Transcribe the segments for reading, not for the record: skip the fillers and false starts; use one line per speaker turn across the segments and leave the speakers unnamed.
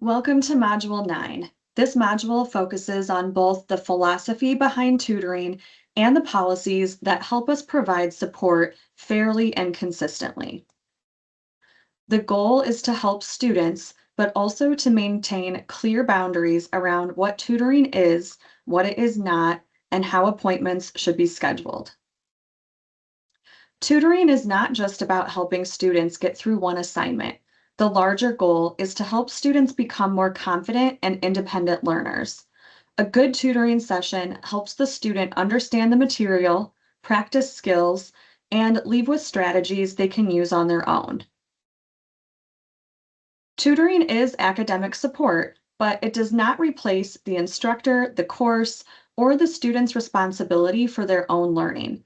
Welcome to Module 9. This module focuses on both the philosophy behind tutoring and the policies that help us provide support fairly and consistently. The goal is to help students, but also to maintain clear boundaries around what tutoring is, what it is not, and how appointments should be scheduled. Tutoring is not just about helping students get through one assignment. The larger goal is to help students become more confident and independent learners. A good tutoring session helps the student understand the material, practice skills, and leave with strategies they can use on their own. Tutoring is academic support, but it does not replace the instructor, the course, or the student's responsibility for their own learning.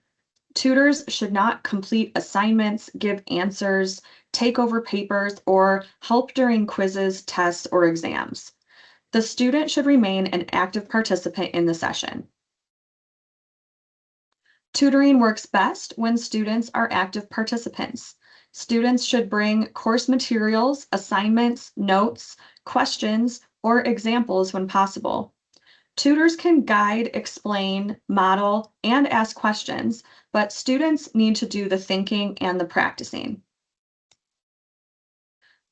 Tutors should not complete assignments, give answers, take over papers, or help during quizzes, tests, or exams. The student should remain an active participant in the session. Tutoring works best when students are active participants. Students should bring course materials, assignments, notes, questions, or examples when possible. Tutors can guide, explain, model, and ask questions, but students need to do the thinking and the practicing.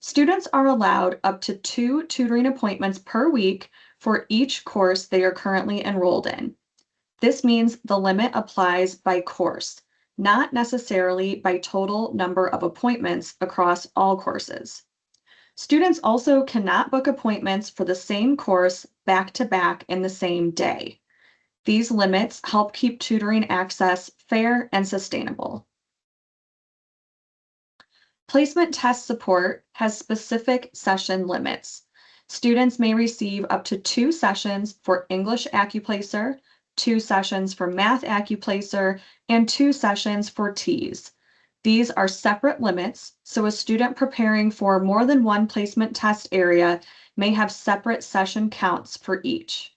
Students are allowed up to 2 tutoring appointments per week for each course they are currently enrolled in. This means the limit applies by course, not necessarily by total number of appointments across all courses. Students also cannot book appointments for the same course back to back in the same day. These limits help keep tutoring access fair and sustainable. Placement test support has specific session limits. Students may receive up to 2 sessions for English Accuplacer, 2 sessions for Math Accuplacer, and 2 sessions for TEAS. These are separate limits, so a student preparing for more than one placement test area may have separate session counts for each.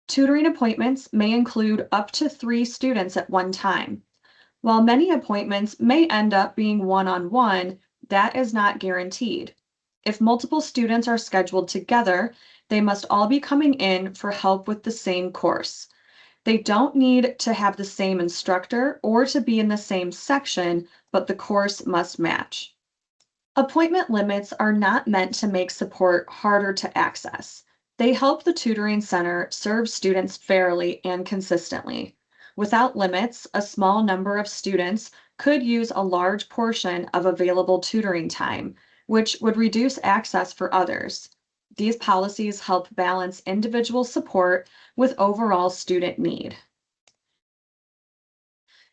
Tutoring appointments may include up to 3 students at one time. While many appointments may end up being one-on-one, that is not guaranteed. If multiple students are scheduled together, they must all be coming in for help with the same course. They don't need to have the same instructor or to be in the same section, but the course must match. Appointment limits are not meant to make support harder to access. They help the tutoring center serve students fairly and consistently. Without limits, a small number of students could use a large portion of available tutoring time, which would reduce access for others. These policies help balance individual support with overall student need.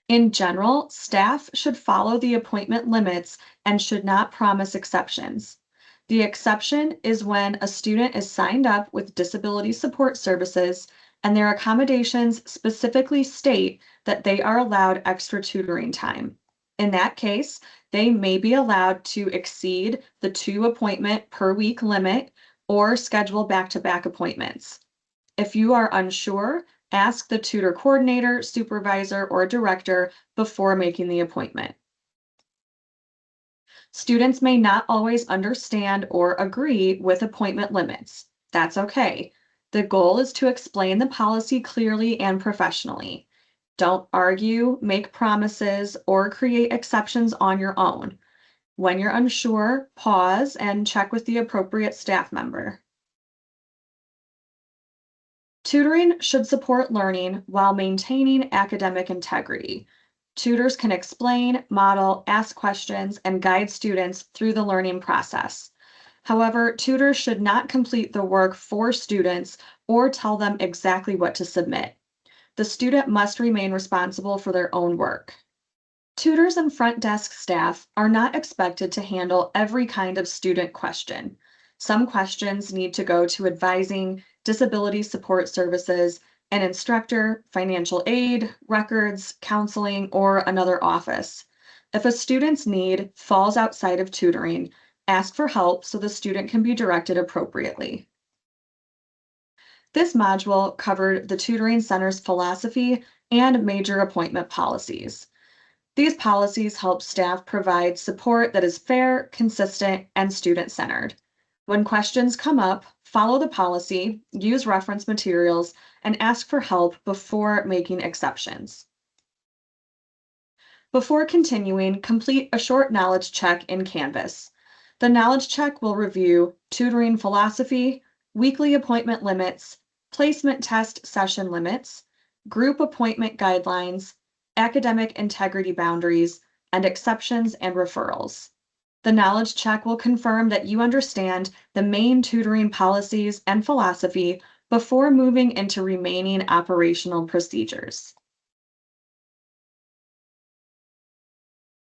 In general, staff should follow the appointment limits and should not promise exceptions. The exception is when a student is signed up with disability support services and their accommodations specifically state that they are allowed extra tutoring time. In that case, they may be allowed to exceed the 2 appointment per week limit or schedule back-to-back appointments. If you are unsure, ask the tutor coordinator, supervisor, or director before making the appointment. Students may not always understand or agree with appointment limits. That's okay. The goal is to explain the policy clearly and professionally. Don't argue, make promises, or create exceptions on your own. When you're unsure, pause and check with the appropriate staff member. Tutoring should support learning while maintaining academic integrity. Tutors can explain, model, ask questions, and guide students through the learning process. However, tutors should not complete the work for students or tell them exactly what to submit. The student must remain responsible for their own work. Tutors and front desk staff are not expected to handle every kind of student question. Some questions need to go to advising, disability support services, an instructor, financial aid, records, counseling, or another office. If a student's need falls outside of tutoring, ask for help so the student can be directed appropriately. This module covered the Tutoring Center's philosophy and major appointment policies. These policies help staff provide support that is fair, consistent, and student centered. When questions come up, follow the policy, use reference materials, and ask for help before making exceptions. Before continuing, complete a short knowledge check in Canvas. The knowledge check will review tutoring philosophy, weekly appointment limits, placement test session limits, group appointment guidelines, academic integrity boundaries, and exceptions and referrals. The knowledge check will confirm that you understand the main tutoring policies and philosophy before moving into remaining operational procedures.